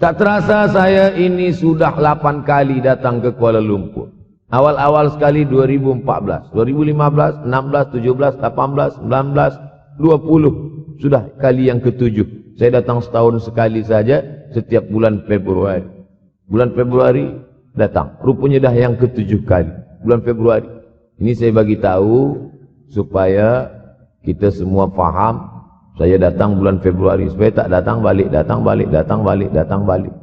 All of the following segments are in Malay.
Tak terasa saya ini sudah 8 kali datang ke Kuala Lumpur. Awal-awal sekali 2014, 2015, 16, 17, 18, 19, 20. Sudah kali yang ke-7. Saya datang setahun sekali saja setiap bulan Februari. Bulan Februari datang. Rupanya dah yang ke-7 kali. Bulan Februari. Ini saya bagi tahu supaya kita semua faham. Saya datang bulan Februari supaya tak datang balik, datang balik, datang balik, datang balik.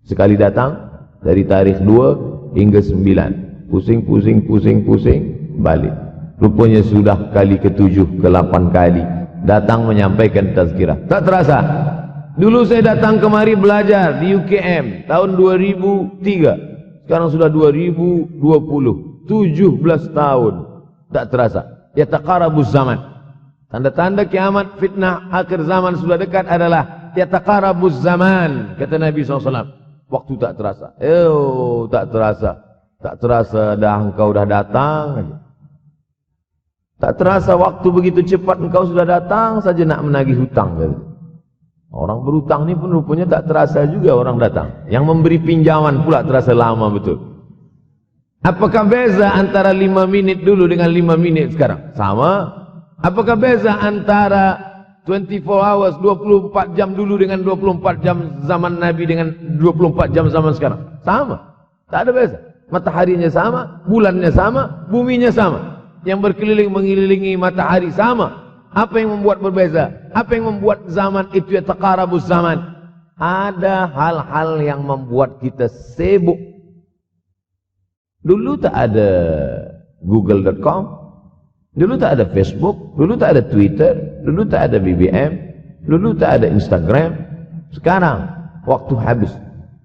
Sekali datang dari tarikh 2 hingga 9. Pusing, pusing, pusing, pusing, balik. Rupanya sudah kali ke-7, ke-8 kali datang menyampaikan tazkirah. Tak terasa. Dulu saya datang kemari belajar di UKM tahun 2003. Sekarang sudah 2020. 17 tahun. Tak terasa. Yataqarabuz zaman. Tanda-tanda kiamat, fitnah akhir zaman sudah dekat adalah yataqarabuz zaman, kata Nabi SAW. Waktu tak terasa. Tak terasa. Tak terasa dah engkau dah datang. Tak terasa waktu begitu cepat engkau sudah datang saja nak menagih hutang. Orang berhutang ni pun rupanya tak terasa juga orang datang. Yang memberi pinjaman pula terasa lama betul. Apakah beza antara 5 minit dulu dengan 5 minit sekarang? Sama. Apakah beza antara 24 hours, 24 jam dulu dengan 24 jam zaman Nabi dengan 24 jam zaman sekarang? Sama. Tak ada beza. Mataharinya sama, bulannya sama, buminya sama. Yang berkeliling mengelilingi matahari sama. Apa yang membuat berbeza? Apa yang membuat zaman itu yataqarabuz zaman? Ada hal-hal yang membuat kita sibuk. Dulu tak ada google.com. Dulu tak ada Facebook, dulu tak ada Twitter, dulu tak ada BBM, dulu tak ada Instagram. Sekarang waktu habis.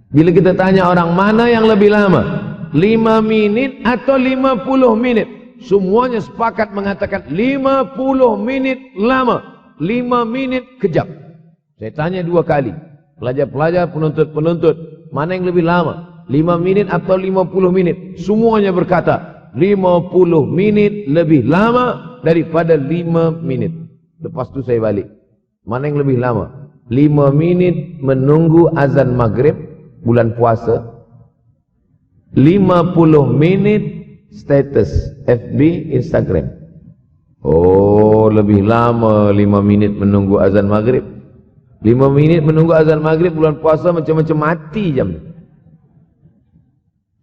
Bila kita tanya orang mana yang lebih lama, 5 minit atau 50 minit, semuanya sepakat mengatakan 50 menit lama, 5 menit kejap. Saya tanya 2 kali, pelajar-pelajar, penuntut-penuntut, mana yang lebih lama, 5 menit atau 50 menit? Semuanya berkata 50 menit lebih lama daripada 5 minit. Lepas tu saya balik. Mana yang lebih lama? 5 minit menunggu azan maghrib bulan puasa. 50 menit status FB, Instagram. Oh, lebih lama 5 minit menunggu azan maghrib. 5 minit menunggu azan maghrib bulan puasa macam-macam mati jam.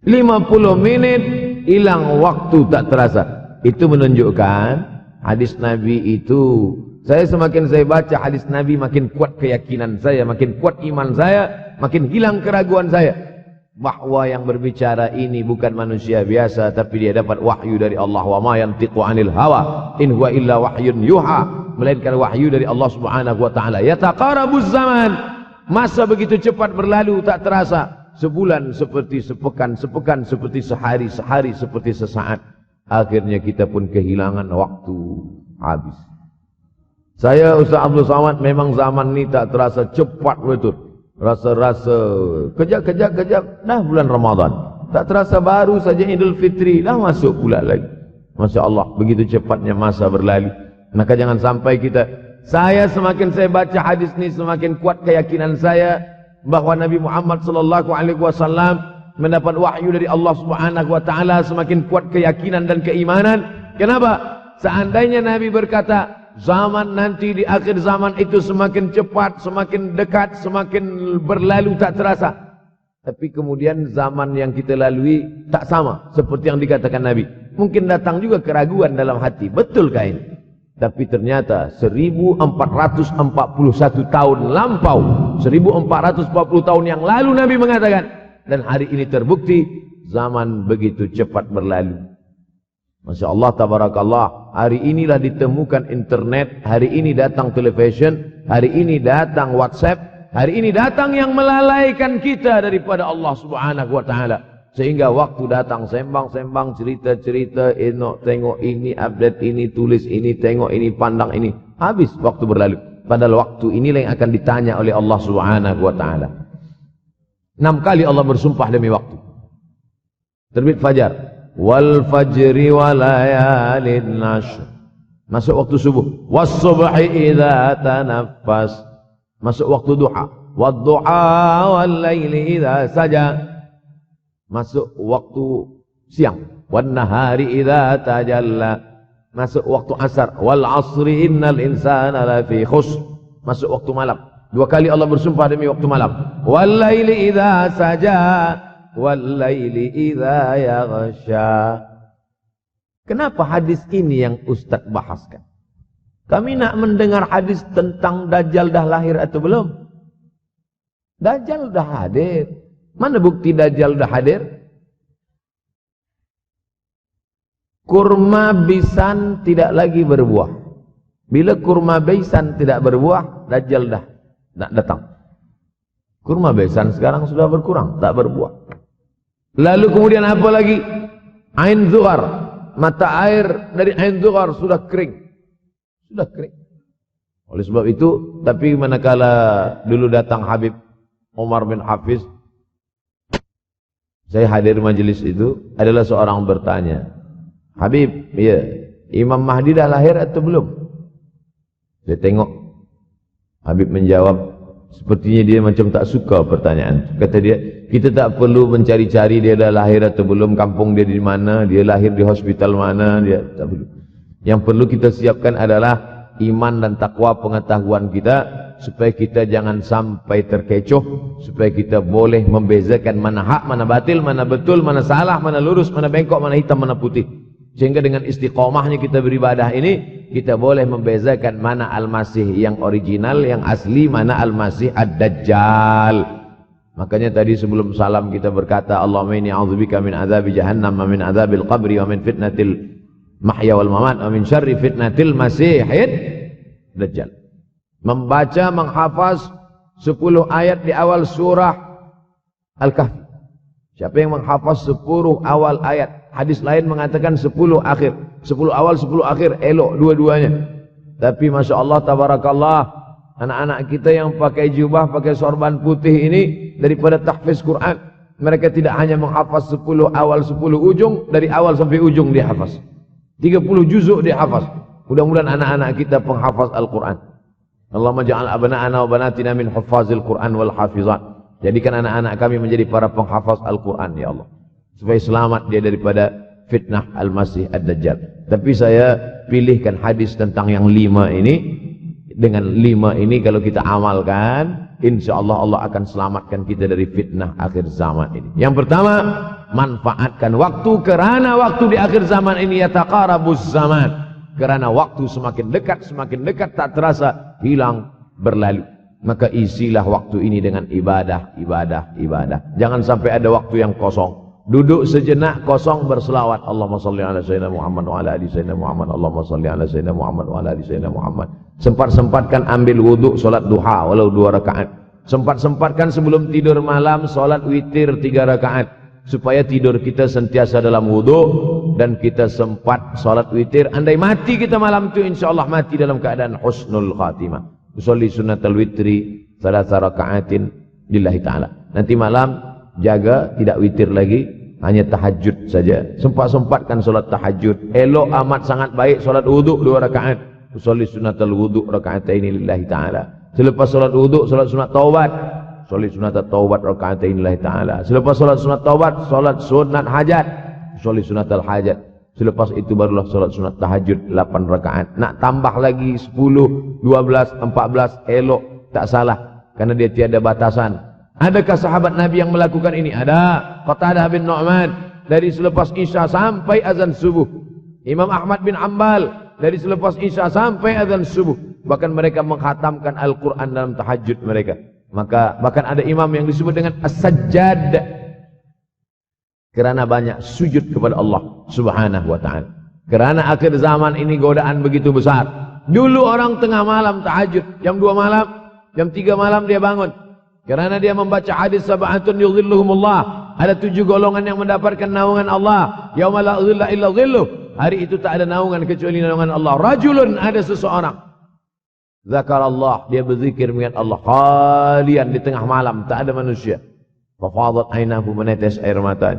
50 menit hilang waktu tak terasa. Itu menunjukkan hadis Nabi itu. Semakin saya baca hadis Nabi, makin kuat keyakinan saya, makin kuat iman saya, makin hilang keraguan saya bahwa yang berbicara ini bukan manusia biasa, tapi dia dapat wahyu dari Allah. Wa ma yantiqu 'anil hawa in huwa illa wahyun yuha, melainkan wahyu dari Allah Subhanahu wa taala. Yataqarabuz zaman. Masa begitu cepat berlalu tak terasa. Sebulan seperti sepekan, sepekan seperti sehari, sehari seperti sesaat. Akhirnya kita pun kehilangan waktu, habis. Saya Ustaz Abdul Samad, memang zaman ni tak terasa cepat betul. Rasa-rasa kejap, dah bulan Ramadan. Tak terasa baru saja Idul Fitri, dah masuk pula lagi. Masya Allah, begitu cepatnya masa berlalu. Maka jangan sampai semakin saya baca hadis ni, semakin kuat keyakinan saya bahwa Nabi Muhammad sallallahu alaihi wasallam mendapat wahyu dari Allah Subhanahu wa taala. Semakin kuat keyakinan dan keimanan. Kenapa? Seandainya Nabi berkata zaman nanti di akhir zaman itu semakin cepat, semakin dekat, semakin berlalu tak terasa. Tapi kemudian zaman yang kita lalui tak sama seperti yang dikatakan Nabi. Mungkin datang juga keraguan dalam hati. Betulkah ini? Tapi ternyata 1441 tahun lampau, 1440 tahun yang lalu Nabi mengatakan, dan hari ini terbukti zaman begitu cepat berlalu. Masya Allah, tabarakallah. Hari inilah ditemukan internet, hari ini datang television, hari ini datang WhatsApp, hari ini datang yang melalaikan kita daripada Allah Subhanahu wa taala. Sehingga waktu datang sembang-sembang, cerita-cerita, tengok ini, update ini, tulis ini, tengok ini, pandang ini. Habis waktu berlalu. Padahal waktu inilah yang akan ditanya oleh Allah Subhanahu wa taala. 6 kali Allah bersumpah demi waktu. Terbit fajar. Wal fajri wa layalin nashr. Masuk waktu subuh. Was subhi idza tanaffas. Masuk waktu duha. Wadduha wal-laili idza saja. Masuk waktu siang. Wan-nahari idza tajalla. Masuk waktu asar. Wal asri innal insana lafi khusr. Masuk waktu malam. Dua kali Allah bersumpah demi waktu malam. Wal-laili idza saja. Wal-laili idza yaghsha. Kenapa hadis ini yang Ustaz bahaskan? Kami nak mendengar hadis tentang Dajjal dah lahir atau belum? Dajjal dah hadir. Mana bukti Dajjal dah hadir? Kurma bisan tidak lagi berbuah. Bila kurma bisan tidak berbuah, Dajjal dah nak datang. Kurma bisan sekarang sudah berkurang, tak berbuah. Lalu kemudian apa lagi? Ain Zuhar, mata air dari Ain Zuhar sudah kering. Sudah kering. Oleh sebab itu, tapi manakala dulu datang Habib Umar bin Hafiz, saya hadir majelis itu, adalah seorang bertanya, Habib, ya, Imam Mahdi dah lahir atau belum? Saya tengok, Habib menjawab, sepertinya dia macam tak suka pertanyaan. Kata dia, kita tak perlu mencari-cari dia dah lahir atau belum, kampung dia di mana, dia lahir di hospital mana, dia tak perlu. Yang perlu kita siapkan adalah iman dan takwa pengetahuan kita, supaya kita jangan sampai terkecoh, supaya kita boleh membezakan mana hak, mana batil, mana betul, mana salah, mana lurus, mana bengkok, mana hitam, mana putih. Sehingga dengan istiqomahnya kita beribadah ini, kita boleh membezakan mana Al-Masih yang original, yang asli, mana Al-Masih Ad-Dajjal. Makanya tadi sebelum salam kita berkata, Allahumma inni a'udzubika min azabi jahannam, wa min azabil qabri, wa min fitnatil mahya wal mamat, wa min syarri fitnatil masihid Dajjal. Membaca, menghafaz 10 ayat di awal surah Al-Kahfi. Siapa yang menghafaz 10 awal ayat, hadis lain mengatakan 10 akhir. 10 awal, 10 akhir, elok dua-duanya. Tapi Masya Allah, tabarakallah, anak-anak kita yang pakai jubah, pakai sorban putih ini, daripada tahfiz Quran, mereka tidak hanya menghafaz 10 awal, 10 ujung, dari awal sampai ujung dia hafaz. 30 juzuk dia hafaz. Mudah-mudahan anak-anak kita penghafaz Al-Quran. Allahumma ja'al abna'ana wa banatina min huffazil Quran wal hafizat. Jadikan anak-anak kami menjadi para penghafaz Al-Quran, ya Allah, supaya selamat dia daripada fitnah Al-Masih Ad-Dajjal. Tapi saya pilihkan hadis tentang yang 5 ini. Dengan 5 ini kalau kita amalkan, insyaallah Allah akan selamatkan kita dari fitnah akhir zaman ini. Yang pertama, manfaatkan waktu, kerana waktu di akhir zaman ini yataqarabuz zaman. Kerana waktu semakin dekat tak terasa, hilang, berlalu. Maka isilah waktu ini dengan ibadah. Jangan sampai ada waktu yang kosong. Duduk sejenak kosong berselawat. Allahumma salli ala sayyidina Muhammad wa ala ali sayyidina Muhammad. Allahumma salli ala sayyidina Muhammad wa ala ali sayyidina Muhammad. Sempat-sempatkan ambil wuduk, solat duha walau 2 rakaat. Sempat-sempatkan sebelum tidur malam solat witir 3 rakaat. Supaya tidur kita sentiasa dalam wuduk, dan kita sempat solat witir. Andai mati kita malam itu, insyaallah mati dalam keadaan husnul khatimah. Usolli sunnatal witri 3 rakaatin lillahi ta'ala. Nanti malam jaga tidak witir lagi, hanya tahajud saja. Sempat-sempatkan solat tahajud. Elok amat sangat baik solat wuduk 2 rakaat. Usolli sunnatal wuduk rakaataini lillahi ta'ala. Selepas solat wuduk, solat sunat taubat. Solat sunat taubat rakaataini lillahi ta'ala. Selepas solat sunat taubat, solat sunat hajat. Solat sunat al-hajat. Selepas itu barulah solat sunat tahajud 8 rakaat. Nak tambah lagi 10, 12, 14, elok, tak salah, karena dia tiada batasan. Adakah sahabat Nabi yang melakukan ini? Ada. Qatadah bin Nu'man, dari selepas Isya sampai azan subuh. Imam Ahmad bin Ambal, dari selepas Isya sampai azan subuh. Bahkan mereka mengkhatamkan Al-Quran dalam tahajud mereka. Maka bahkan ada imam yang disebut dengan As-Sajjad, kerana banyak sujud kepada Allah Subhanahu wa ta'ala. Kerana akhir zaman ini godaan begitu besar. Dulu orang tengah malam tahajud, jam 2 malam, jam 3 malam dia bangun. Kerana dia membaca hadis sab'atun yudhilluhumullah. Ada 7 golongan yang mendapatkan naungan Allah. Yauma la dhilla illa dhilluh. Hari itu tak ada naungan kecuali naungan Allah. Rajulun, ada seseorang. Zakarallah, dia berzikir mengingat Allah. Khalian, di tengah malam, tak ada manusia. Fafadat ainahu, menetes air mata.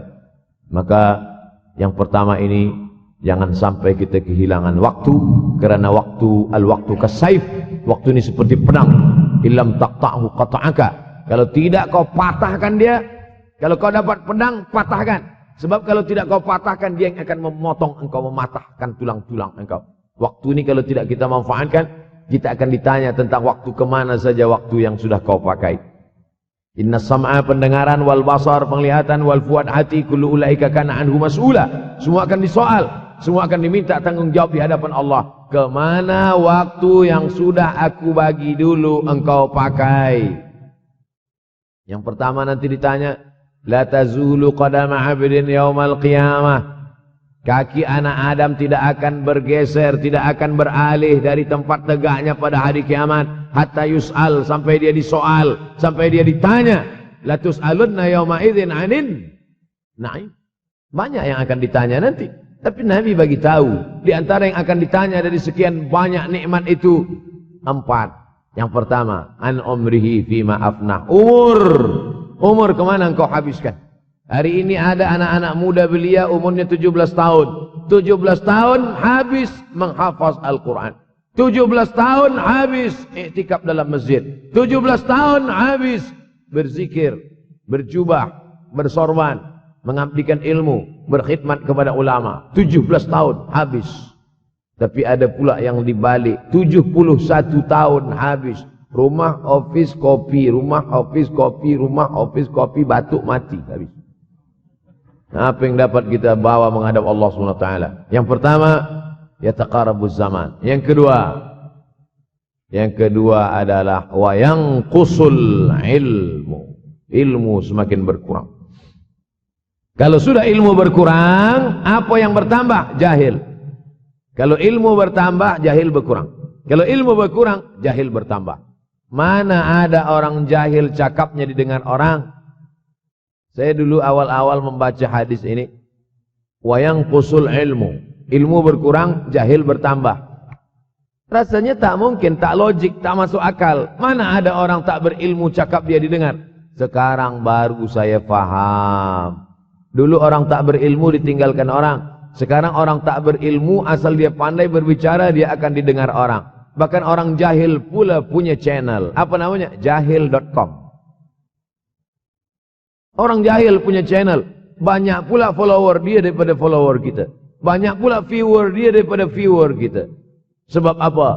Maka yang pertama ini, jangan sampai kita kehilangan waktu. Kerana waktu, al-waktu kasaif. Waktu ini seperti pedang. Illam taqta'hu qata'aka. Kalau tidak kau patahkan dia. Kalau kau dapat pedang, patahkan. Sebab kalau tidak kau patahkan, dia yang akan memotong engkau, mematahkan tulang-tulang engkau. Waktu ini kalau tidak kita manfaatkan, kita akan ditanya tentang waktu kemana saja waktu yang sudah kau pakai. Inna sam'a pendengaran, wal basar penglihatan, wal fuad hati, kullu ulaika kana anhu mas'ula. Semua akan disoal, semua akan diminta tanggung jawab di hadapan Allah. Kemana waktu yang sudah aku bagi dulu engkau pakai? Yang pertama nanti ditanya, la tazulu qadama 'abdin yaumal qiyamah. Kaki anak Adam tidak akan bergeser, tidak akan beralih dari tempat tegaknya pada hari kiamat hatta yus'al, sampai dia disoal, sampai dia ditanya. La tus'alunna yauma idzin 'anin na'im. Banyak yang akan ditanya nanti. Tapi Nabi bagi tahu, di antara yang akan ditanya dari sekian banyak nikmat itu 4. Yang pertama, an umrihi fima afnah. Umur kemana engkau habiskan? Hari ini ada anak-anak muda belia umurnya 17 tahun. 17 tahun habis menghafaz Al-Quran. 17 tahun habis iktikaf dalam masjid. 17 tahun habis berzikir, berjubah, bersorban, mengabdikan ilmu, berkhidmat kepada ulama. 17 tahun habis. Tapi ada pula yang dibalik, 71 tahun habis. Rumah, office, kopi. Rumah, office, kopi. Rumah, office, kopi. Batuk, mati. Habis. Apa yang dapat kita bawa menghadap Allah SWT? Yang pertama, yataqarabuz zaman. Yang kedua adalah wa yanqusul ilmu. Ilmu semakin berkurang. Kalau sudah ilmu berkurang, apa yang bertambah? Jahil. Kalau ilmu bertambah, jahil berkurang. Kalau ilmu berkurang, jahil bertambah. Mana ada orang jahil cakapnya didengar orang? Saya dulu awal-awal membaca hadis ini. Wa yanqusul ilmu. Ilmu berkurang, jahil bertambah. Rasanya tak mungkin, tak logik, tak masuk akal. Mana ada orang tak berilmu cakap dia didengar? Sekarang baru saya faham. Dulu orang tak berilmu ditinggalkan orang. Sekarang orang tak berilmu, asal dia pandai berbicara, dia akan didengar orang. Bahkan orang jahil pula punya channel. Apa namanya? Jahil.com. Orang jahil punya channel. Banyak pula follower dia daripada follower kita. Banyak pula viewer dia daripada viewer kita. Sebab apa?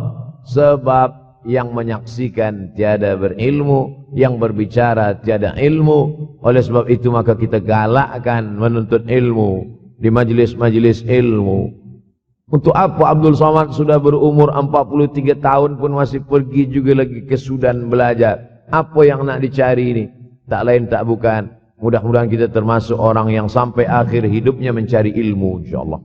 Sebab yang menyaksikan tiada berilmu, yang berbicara tiada ilmu. Oleh sebab itu maka kita galakkan menuntut ilmu di majlis-majlis ilmu. Untuk apa Abdul Somad sudah berumur 43 tahun pun masih pergi juga lagi ke Sudan belajar? Apa yang nak dicari ini? Tak lain tak bukan, mudah-mudahan kita termasuk orang yang sampai akhir hidupnya mencari ilmu, insyaAllah.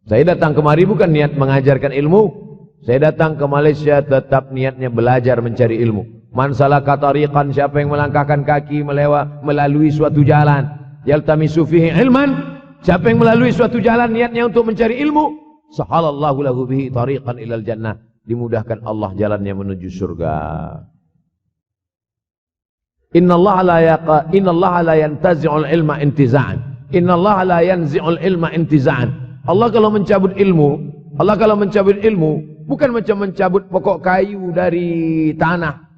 Saya datang kemari bukan niat mengajarkan ilmu. Saya datang ke Malaysia tetap niatnya belajar mencari ilmu. Man salaka tariqan, siapa yang melangkahkan kaki melalui suatu jalan, yaltamisu fihi ilman, siapa yang melalui suatu jalan niatnya untuk mencari ilmu, sahalallahu lahu bihi tariqan ilal jannah, dimudahkan Allah jalannya menuju surga. Innallaha la yantazi'ul ilma intiza'an. Innallaha la yanzi'ul ilma intiza'an. Allah kalau mencabut ilmu, bukan macam mencabut pokok kayu dari tanah.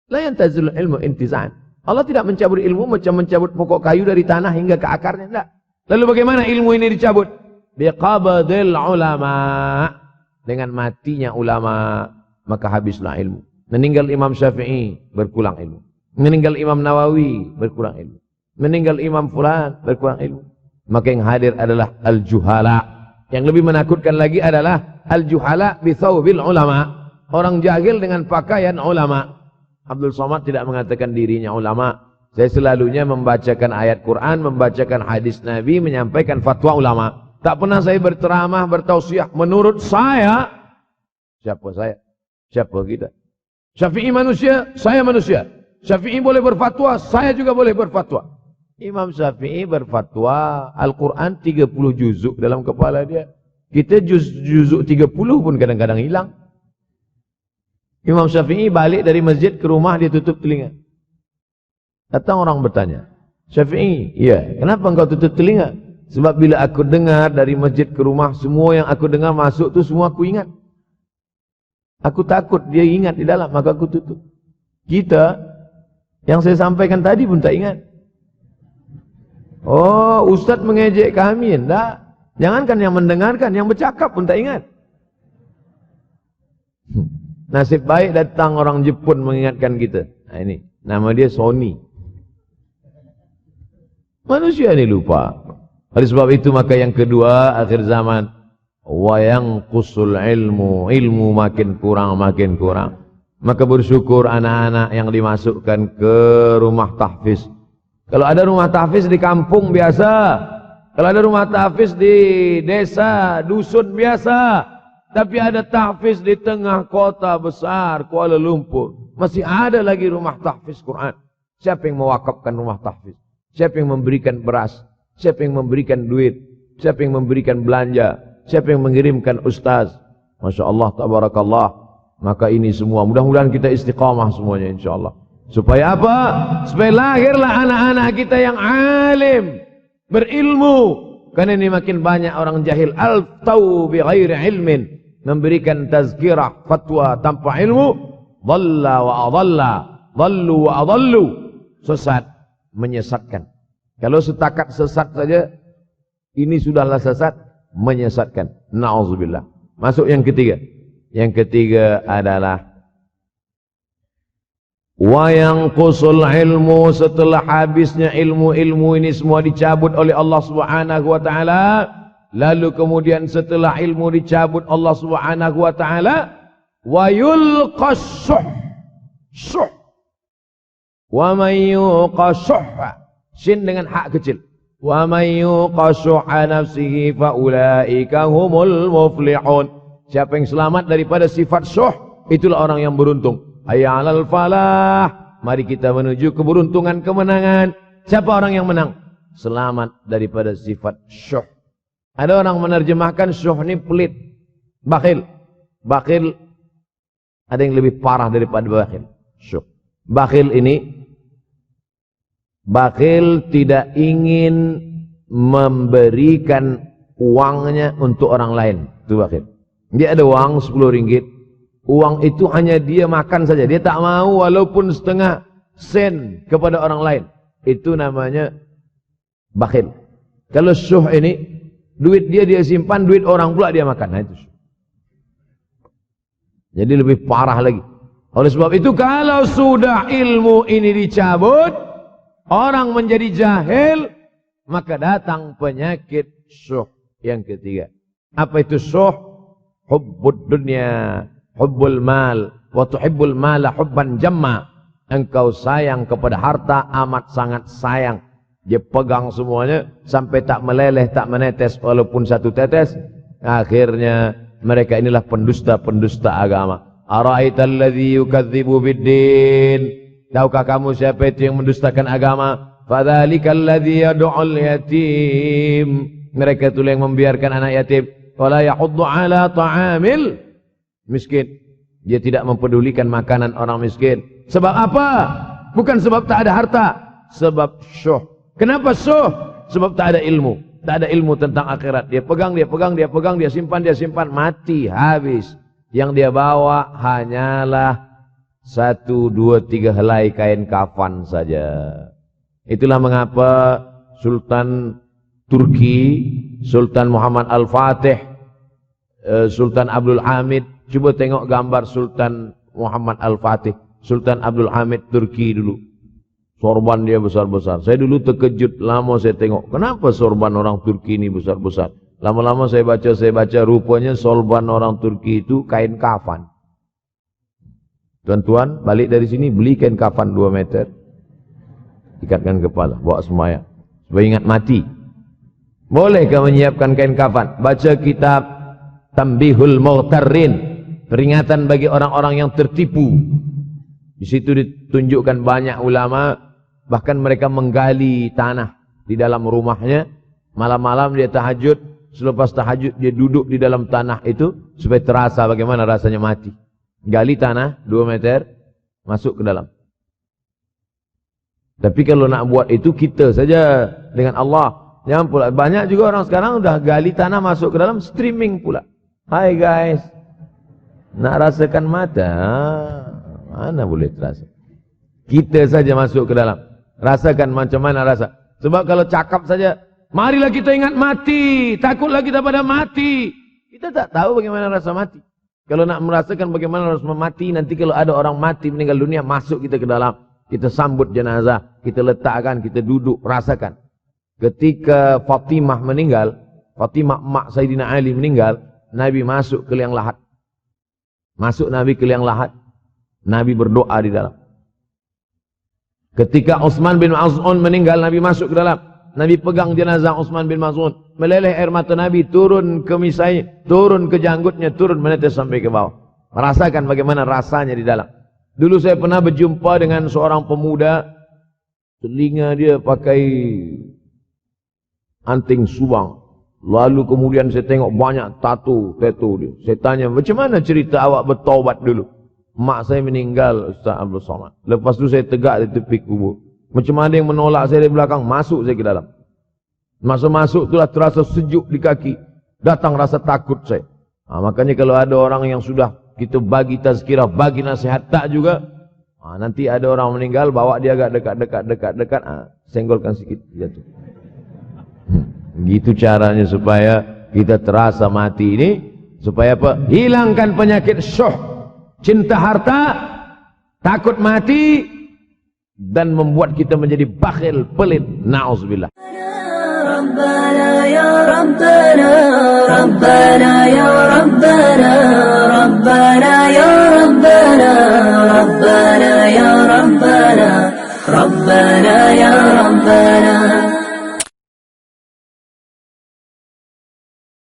La yantazi'ul ilmu intiza'an. Allah tidak mencabut ilmu macam mencabut pokok kayu dari tanah hingga ke akarnya, tidak. Lalu bagaimana ilmu ini dicabut? Biqabdil ulama. Dengan matinya ulama, maka habislah ilmu. Meninggal Imam Syafi'i, berkurang ilmu. Meninggal Imam Nawawi, berkurang ilmu. Meninggal Imam Fulan, berkurang ilmu. Maka yang hadir adalah al-juhala. Yang lebih menakutkan lagi adalah al-juhala bithawbil ulama. Orang jahil dengan pakaian ulama. Abdul Somad tidak mengatakan dirinya ulama. Saya selalunya membacakan ayat Quran, membacakan hadis Nabi, menyampaikan fatwa ulama. Tak pernah saya berceramah, bertausiah. Menurut saya, siapa saya? Siapa kita? Syafi'i manusia, saya manusia. Syafi'i boleh berfatwa, saya juga boleh berfatwa. Imam Syafi'i berfatwa, Al-Quran 30 juzuk dalam kepala dia. Kita juzuk 30 pun kadang-kadang hilang. Imam Syafi'i balik dari masjid ke rumah, dia tutup telinga. Datang orang bertanya, Syafi'i, iya, kenapa engkau tutup telinga? Sebab bila aku dengar dari masjid ke rumah, semua yang aku dengar masuk tu semua aku ingat. Aku takut dia ingat di dalam, maka aku tutup. Kita, yang saya sampaikan tadi pun tak ingat. Oh, Ustaz mengejek kami. Enggak. Jangankan yang mendengarkan, yang bercakap pun tak ingat. Nasib baik datang orang Jepun mengingatkan kita. Nah, ini, nama dia Sony. Manusia ini lupa. Oleh sebab itu maka yang kedua akhir zaman, wa yanqusul ilmu makin kurang. Maka bersyukur anak-anak yang dimasukkan ke rumah tahfiz. Kalau ada rumah tahfiz di kampung biasa, kalau ada rumah tahfiz di desa, dusun biasa, tapi ada tahfiz di tengah kota besar Kuala Lumpur, masih ada lagi rumah tahfiz Quran. Siapa yang mewakafkan rumah tahfiz? Siapa yang memberikan beras? Siapa yang memberikan duit? Siapa yang memberikan belanja? Siapa yang mengirimkan ustaz? Masya Allah, tabarakallah. Maka ini semua, mudah-mudahan kita istiqamah semuanya insyaAllah. Supaya apa? Supaya lahirlah anak-anak kita yang alim, berilmu. Karena ini makin banyak orang jahil. Al-taw bi ghairi ilmin, memberikan tazkirah, fatwa tanpa ilmu. Dhalla wa adalla, dhallu wa adallu. Sesat, menyesatkan. Kalau setakat sesat saja, ini sudahlah sesat, menyesatkan. Na'udzubillah. Masuk yang ketiga. Yang ketiga adalah wa yanqusul ilmu, setelah habisnya ilmu-ilmu ini semua dicabut oleh Allah Subhanahu wa taala, lalu kemudian setelah ilmu dicabut Allah Subhanahu wa taala, wa yulqas syuh. Wa may yuqashuh, sin dengan hak kecil. Wa may yuqashuh nafsihi fa ulaika humul muflihun. Siapa yang selamat daripada sifat syuh, itulah orang yang beruntung. Hayya 'alal falah. Mari kita menuju keberuntungan, kemenangan. Siapa orang yang menang? Selamat daripada sifat syuh. Ada orang menerjemahkan syuh ini pelit, bakhil. Bakhil ada yang lebih parah daripada bakhil. Syuh. Bakhil ini, bakhil tidak ingin memberikan uangnya untuk orang lain. Itu bakhil. Dia ada uang 10 ringgit. Uang itu hanya dia makan saja. Dia tak mau walaupun setengah sen kepada orang lain. Itu namanya bakhil. Kalau syuh ini, duit dia simpan, duit orang pula dia makan. Nah, itu syuh. Jadi lebih parah lagi. Oleh sebab itu kalau sudah ilmu ini dicabut, orang menjadi jahil, maka datang penyakit syuh yang ketiga. Apa itu syuh? Hubbud dunya, hubbul mal, wa tuhibbul mala hubban jamma. Engkau sayang kepada harta, amat sangat sayang. Dia pegang semuanya sampai tak meleleh, tak menetes walaupun satu tetes. Akhirnya mereka inilah pendusta-pendusta agama. Ara'aital ladzi yukadzibu biddin. Tahukah kamu siapa itu yang mendustakan agama? Fadzalikal ladzi yad'ul yatim. Mereka itulah yang membiarkan anak yatim. Wala yahuddu ala ta'amil miskin. Dia tidak mempedulikan makanan orang miskin. Sebab apa? Bukan sebab tak ada harta, sebab syuh. Kenapa syuh? Sebab tak ada ilmu. Tak ada ilmu tentang akhirat. Dia pegang, dia simpan, mati, habis. Yang dia bawa hanyalah 1, 2, 3 helai kain kafan saja. Itulah mengapa Sultan Turki, Sultan Muhammad Al-Fatih, Sultan Abdul Hamid, coba tengok gambar Sultan Muhammad Al-Fatih, Sultan Abdul Hamid Turki dulu. Sorban dia besar-besar. Saya dulu terkejut, lama saya tengok, kenapa sorban orang Turki ini besar-besar? Lama-lama saya baca, rupanya sorban orang Turki itu kain kafan. Tuan-tuan, balik dari sini, beli kain kafan 2 meter, ikatkan kepala, bawa sembahyang, supaya ingat mati. Bolehkah menyiapkan kain kafan? Baca kitab Tambihul Mughtarrin, peringatan bagi orang-orang yang tertipu. Di situ ditunjukkan banyak ulama, bahkan mereka menggali tanah di dalam rumahnya. Malam-malam dia tahajud, selepas tahajud dia duduk di dalam tanah itu supaya terasa bagaimana rasanya mati. Gali tanah 2 meter, masuk ke dalam. Tapi kalau nak buat itu kita saja dengan Allah. Jangan pula, banyak juga orang sekarang udah gali tanah masuk ke dalam, streaming pula. Hai guys, nak rasakan mata, mana boleh terasa. Kita saja masuk ke dalam. Rasakan macam mana rasa. Sebab kalau cakap saja, marilah kita ingat mati, takutlah kita pada mati. Kita tak tahu bagaimana rasa mati. Kalau nak merasakan bagaimana rasa mati, nanti kalau ada orang mati meninggal dunia, masuk kita ke dalam. Kita sambut jenazah, kita letakkan, kita duduk, rasakan. Ketika Fatimah meninggal, Fatimah mak Sayyidina Ali meninggal, Nabi masuk ke liang lahat. Masuk Nabi ke liang lahat. Nabi berdoa di dalam. Ketika Utsman bin Maz'un meninggal, Nabi masuk ke dalam. Nabi pegang jenazah Utsman bin Maz'un. Meleleh air mata Nabi turun ke misai, turun ke janggutnya, turun menetes sampai ke bawah. Merasakan bagaimana rasanya di dalam. Dulu saya pernah berjumpa dengan seorang pemuda, telinga dia pakai anting subang. Lalu kemudian saya tengok banyak tato dia. Saya tanya, macam mana cerita awak bertaubat dulu? Mak saya meninggal, Ustaz Abdul Somad. Lepas tu saya tegak di tepi kubur. Macam ada yang menolak saya dari belakang, masuk saya ke dalam. Masa masuk itulah terasa sejuk di kaki. Datang rasa takut saya. Makanya kalau ada orang yang sudah kita bagi tazkirah, bagi nasihat, tak juga. Nanti ada orang meninggal, bawa dia agak dekat. Senggolkan sikit, jatuh. Gitu caranya supaya kita terasa mati ini. Supaya apa? Hilangkan penyakit syuh. Cinta harta, takut mati, dan membuat kita menjadi bakhil, pelit. Na'udzubillah. Rabbana ya Rabbana, Rabbana ya Rabbana, Rabbana ya Rabbana, Rabbana ya Rabbana, Rabbana ya Rabbana.